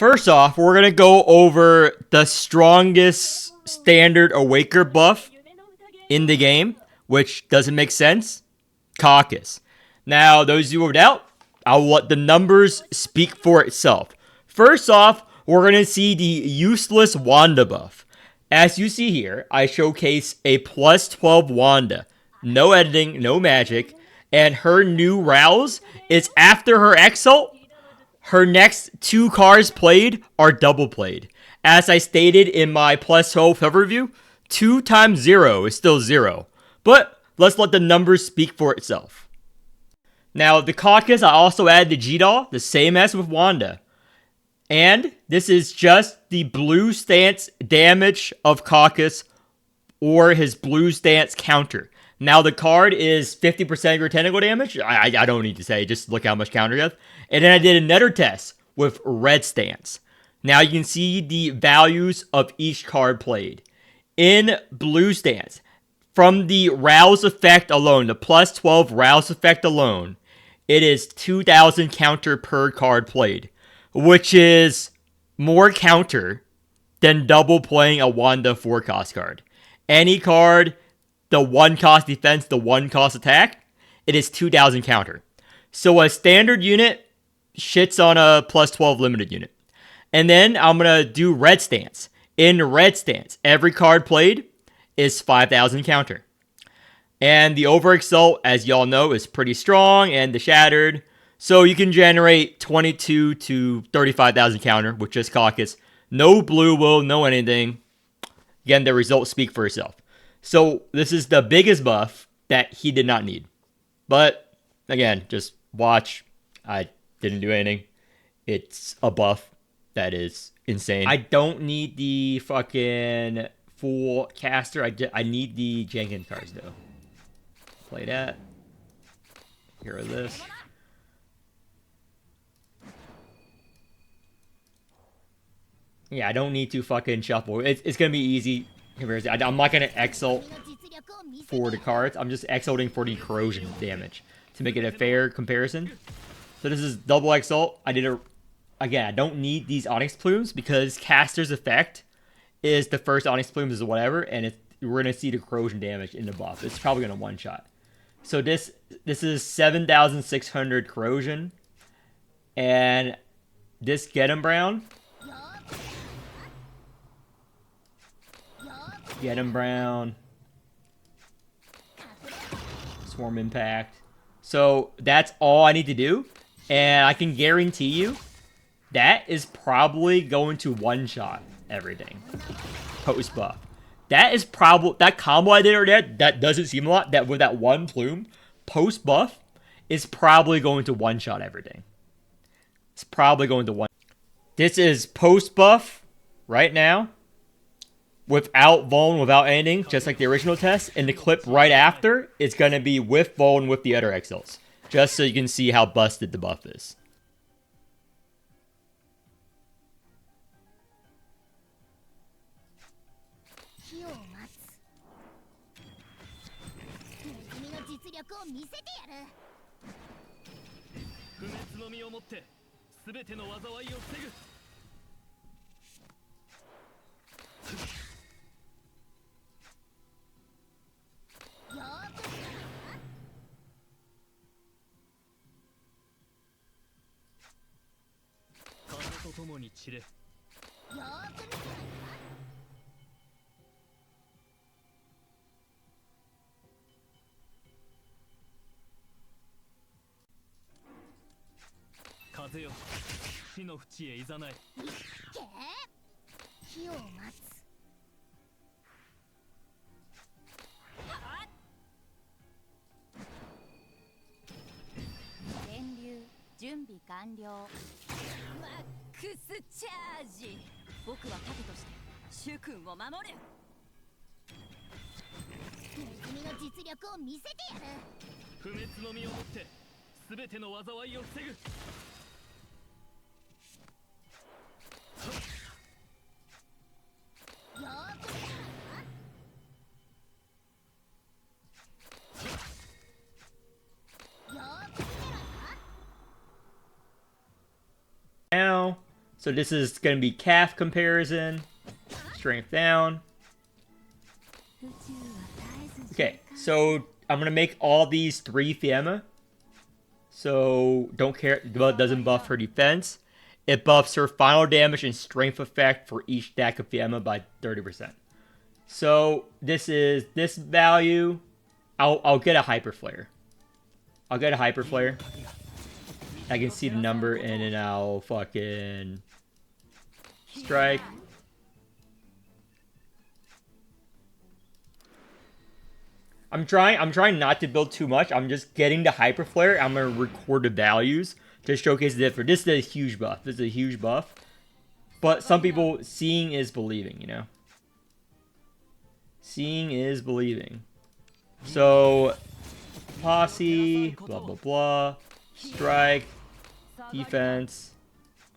First off, we're going to go over the strongest standard Awaker buff in the game, which doesn't make sense. Caecus. Now, those of you who doubt, I'll let the numbers speak for itself. First off, we're going to see the useless Wanda buff. As you see here, I showcase a plus 12 Wanda. No editing, no magic. And her new rouse is after her Exalt. Her next 2 cards played are double played. As I stated in my plus 12 cover review, 2 times 0 is still 0. But let's let the numbers speak for itself. Now, the Caecus, I also added the G-Doll, the same as with Wanda. And this is just the blue stance damage of Caecus or his blue stance counter. Now the card is 50% of your tentacle damage. I don't need to say, just look how much counter you have. And then I did another test with red stance. Now you can see the values of each card played. In blue stance, from the rouse effect alone, the plus 12 rouse effect alone, it is 2,000 counter per card played, which is more counter than double playing a Wanda 4-cost card. Any card, the 1-cost defense, the 1-cost attack, it is 2,000 counter. So a standard unit shits on a plus 12 limited unit. And then I'm going to do red stance. In red stance, every card played is 5,000 counter. And the over exalt, as y'all know, is pretty strong, and the shattered. So you can generate 22 to 35,000 counter with just Caecus. No blue will, no anything. Again, the results speak for itself. So this is the biggest buff that he did not need. But again, just watch. I didn't do anything. It's a buff that is insane. I don't need the fucking full caster. I need the Jenkins cards though. Play that. Here are this. Yeah, I don't need to fucking shuffle. It's gonna be easy comparison. I'm not gonna exalt for the cards. I'm just exalting for the corrosion damage to make it a fair comparison. So this is double exalt. Again, I don't need these Onyx Plumes because caster's effect is the first Onyx Plumes is whatever, and we're gonna see the corrosion damage in the buff. It's probably gonna one-shot. So this is 7,600 corrosion, and this Get Brown. Swarm Impact. So that's all I need to do. And I can guarantee you that is probably going to one-shot everything. Post buff. That is probably, that combo I did earlier, that doesn't seem a lot, that with that one plume, post buff is probably going to one-shot everything. It's probably going to one. This is post buff right now. Without Vuln, without anything, just like the original test. And the clip right after is going to be with Vuln with the other exalts. Just so you can see how busted the buff is. Now, So this is going to be calf comparison. Strength down. Okay, so I'm going to make all these 3 Fiamma. So don't care, it doesn't buff her defense. It buffs her final damage and strength effect for each stack of Fiamma by 30%. So this is this value. I'll get a hyper flare. I'll get a hyper flare. I can see the number and then I'll fucking strike. I'm trying not to build too much. I'm just getting the hyper flare. I'm gonna record the values to showcase the difference. This is a huge buff. This is a huge buff. But some people, seeing is believing, you know? Seeing is believing. So, posse, blah, blah, blah. Strike. Defense.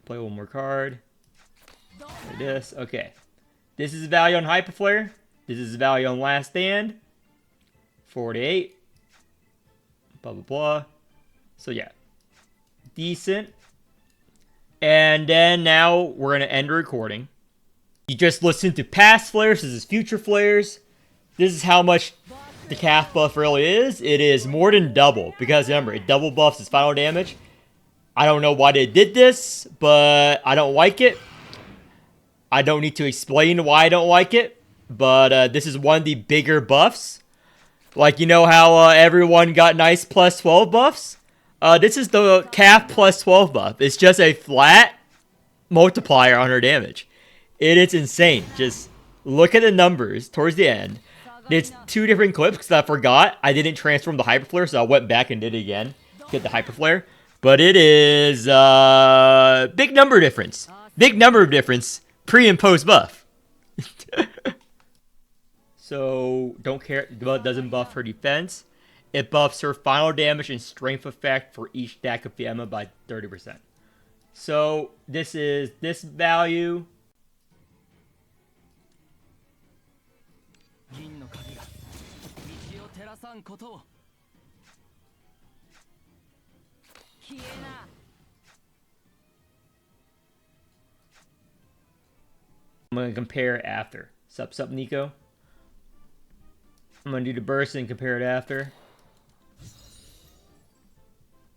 Play one more card. Like this. Okay. This is the value on hyper flare. This is the value on last stand. 48. Blah, blah, blah. So, yeah. Decent. And then now we're going to end the recording. You just listened to past flares. This is future flares. This is how much the calf buff really is. It is more than double. Because remember, it double buffs its final damage. I don't know why they did this, but I don't like it. I don't need to explain why I don't like it. But this is one of the bigger buffs. Like, you know how everyone got nice plus 12 buffs? This is the calf plus 12 buff. It's just a flat multiplier on her damage. It is insane. Just look at the numbers towards the end. It's 2 different clips because I forgot. I didn't transform the hyper flare, so I went back and did it again. Get the hyper flare. But it is big number difference. Big number difference pre and post buff. So, don't care, it doesn't buff her defense. It buffs her final damage and strength effect for each stack of Fiamma by 30%. So, this is this value. I'm going to compare after. Sup, Nico? I'm going to do the burst and compare it after.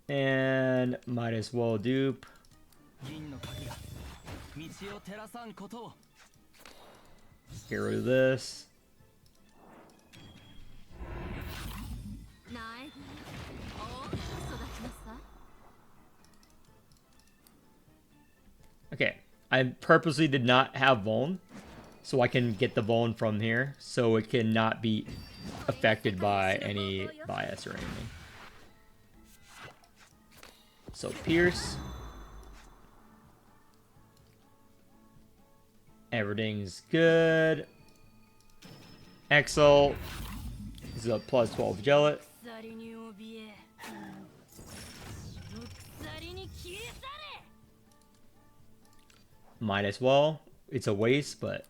And might as well dupe. Get rid of this. Okay, I purposely did not have Vuln, so I can get the Vuln from here, so it cannot be affected by any bias or anything. So Pierce. Everything's good. Exalt. This is a plus 12 Gellet. Might as well. It's a waste, but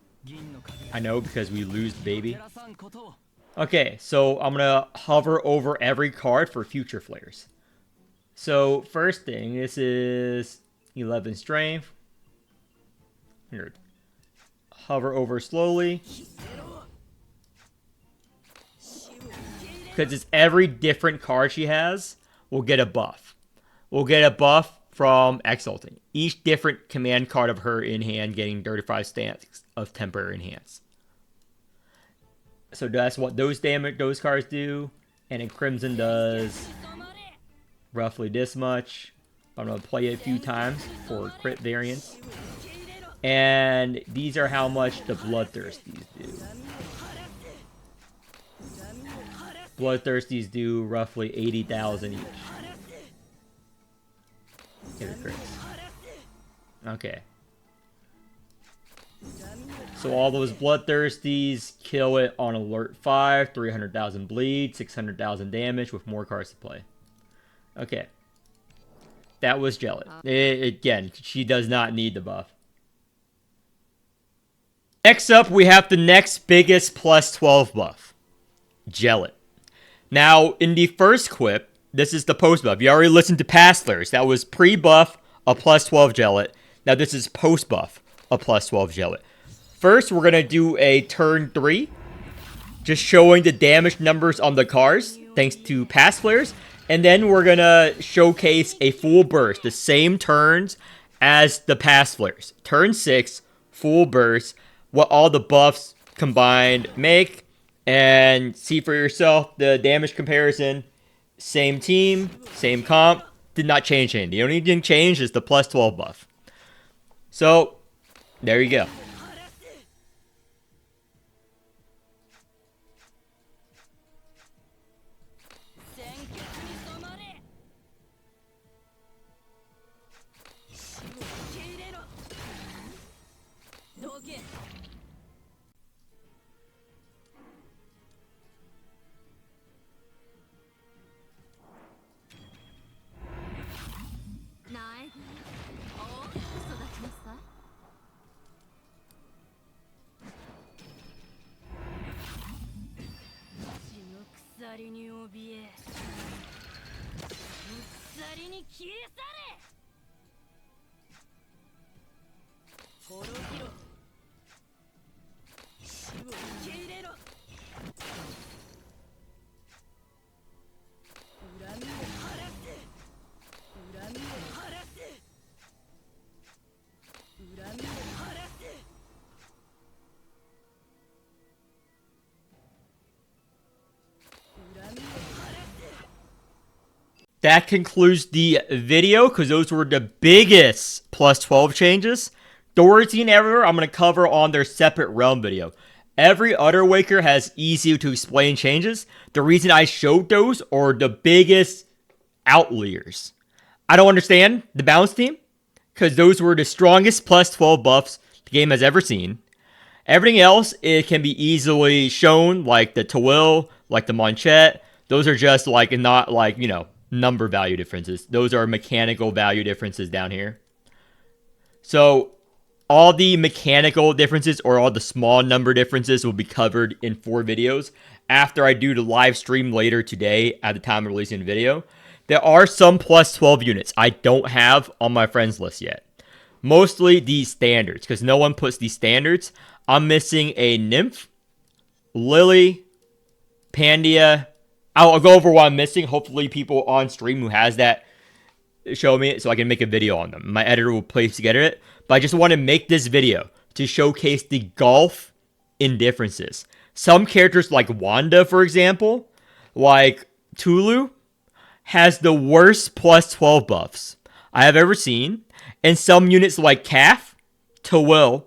I know because we lose the baby. Okay, so I'm going to hover over every card for future flares. So, first thing, this is 11 strength. Here. Hover over slowly. Because it's every different card she has will get a buff. We'll get a buff from Exalting. Each different command card of her in hand getting 35 stacks of temporary enhance. So that's what those cards do. And then Crimson does roughly this much. I'm going to play it a few times for crit variance. And these are how much the Bloodthirsties do. Bloodthirsties do roughly 80,000 each. Hit a crit. Okay. So all those Bloodthirsties kill it on alert 5, 300,000 bleed, 600,000 damage with more cards to play. Okay. That was Gellet. Again, she does not need the buff. Next up, we have the next biggest plus 12 buff. Gellet. Now, in the first clip, this is the post buff. You already listened to past flares. That was pre-buff, a plus 12 Gellet. Now this is post buff a plus 12 Gellet. First, we're going to do a turn 3. Just showing the damage numbers on the cars, thanks to past flares. And then we're going to showcase a full burst, the same turns as the past flares. Turn 6, full burst, what all the buffs combined make. And see for yourself the damage comparison. Same team, same comp, did not change anything. The only thing changed is the plus 12 buff. So, there you go. That concludes the video, because those were the biggest plus 12 changes. Dorothy and Ever, I'm going to cover on their separate realm video. Every other Waker has easy to explain changes. The reason I showed those are the biggest Outliers. I don't understand the bounce team, because those were the strongest plus 12 buffs the game has ever seen. Everything else, it can be easily shown, like the Tawil, like the Manchette. Those are just like, not like, you know, number value differences. Those are mechanical value differences down here. So all the mechanical differences or all the small number differences will be covered in 4 videos after I do the live stream later today at the time of releasing the video. There are some plus 12 units I don't have on my friends list yet. Mostly these standards, because no one puts these standards. I'm missing a Nymph, Lily, Pandia. I'll go over what I'm missing. Hopefully people on stream who has that show me it so I can make a video on them. My editor will place together it. But I just want to make this video to showcase the gulf in differences. Some characters like Wanda, for example, like Tulu, has the worst plus 12 buffs I have ever seen. And some units like Calf, Tawil,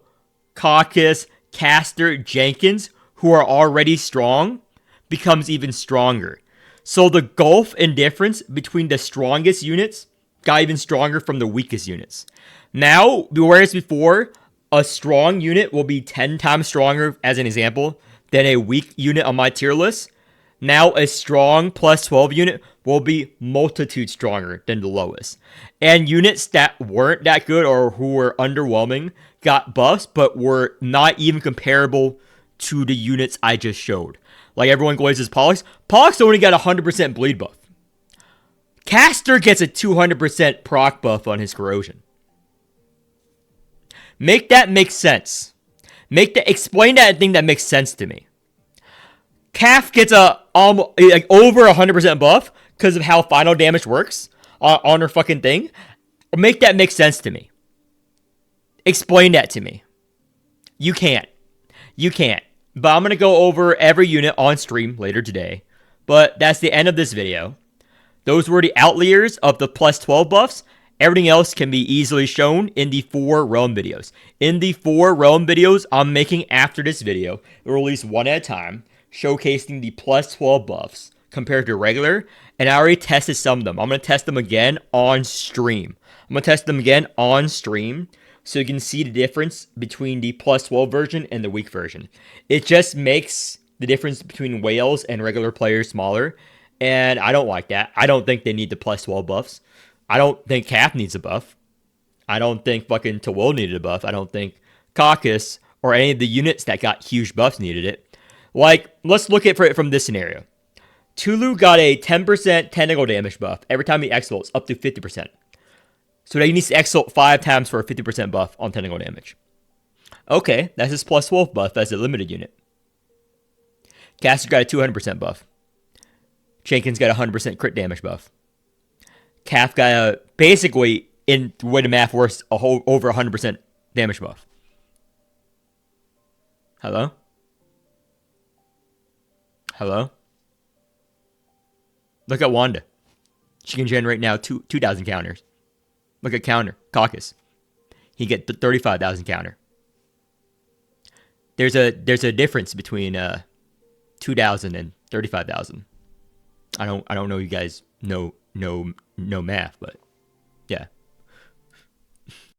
Caecus, Caster, Jenkins, who are already strong, becomes even stronger. So the gulf in difference between the strongest units got even stronger from the weakest units. Now, whereas before, a strong unit will be 10 times stronger, as an example, than a weak unit on my tier list. Now, a strong plus 12 unit will be multitude stronger than the lowest. And units that weren't that good or who were underwhelming got buffs, but were not even comparable to the units I just showed. Like everyone glazes Pollux. Pollux only got 100% bleed buff. Caster gets a 200% proc buff on his corrosion. Make that make sense. Explain that thing that makes sense to me. Calf gets a like over 100% buff because of how final damage works on her fucking thing. Make that make sense to me. Explain that to me. You can't. But I'm going to go over every unit on stream later today. But that's the end of this video. Those were the Outliers of the plus 12 buffs. Everything else can be easily shown in the 4 realm videos. In the 4 realm videos I'm making after this video, we'll release one at a time, showcasing the plus 12 buffs compared to regular. And I already tested some of them. I'm going to test them again on stream. So you can see the difference between the plus 12 version and the weak version. It just makes the difference between whales and regular players smaller. And I don't like that. I don't think they need the plus 12 buffs. I don't think Cap needs a buff. I don't think fucking Tawil needed a buff. I don't think Caecus or any of the units that got huge buffs needed it. Like, let's look at it from this scenario. Tulu got a 10% tentacle damage buff every time he X-volts, up to 50%. So he needs to exalt 5 times for a 50% buff on technical damage. Okay, that's his plus 12 buff as a limited unit. Caster got a 200% buff. Jenkins got a 100% crit damage buff. Calf got a, basically, in the way the math works, over 100% damage buff. Hello? Hello? Look at Wanda. She can generate now 2,000 counters. Look at counter. Caecus. He get the 35,000 counter. There's a difference between 2,000 and 35,000. I don't know you guys know math, but yeah.